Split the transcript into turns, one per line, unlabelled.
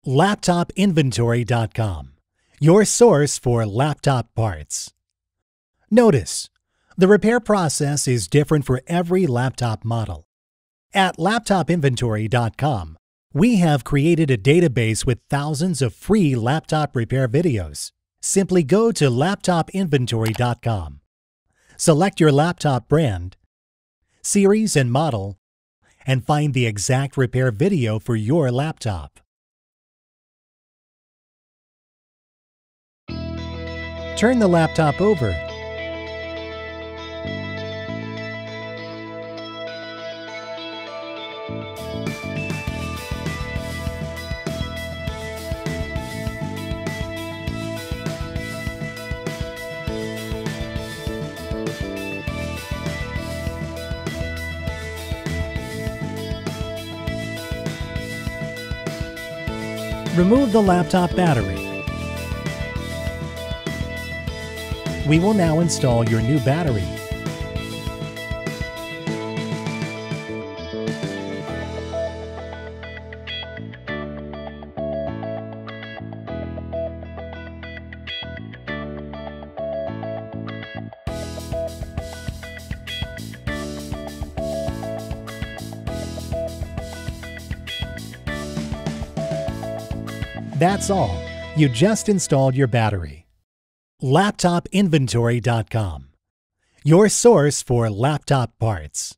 LaptopInventory.com, your source for laptop parts. Notice, the repair process is different for every laptop model. At LaptopInventory.com, we have created a database with thousands of free laptop repair videos. Simply go to LaptopInventory.com. Select your laptop brand, series and model, and find the exact repair video for your laptop. Turn the laptop over. Remove the laptop battery. We will now install your new battery. That's all. You just installed your battery. LaptopInventory.com, your source for laptop parts.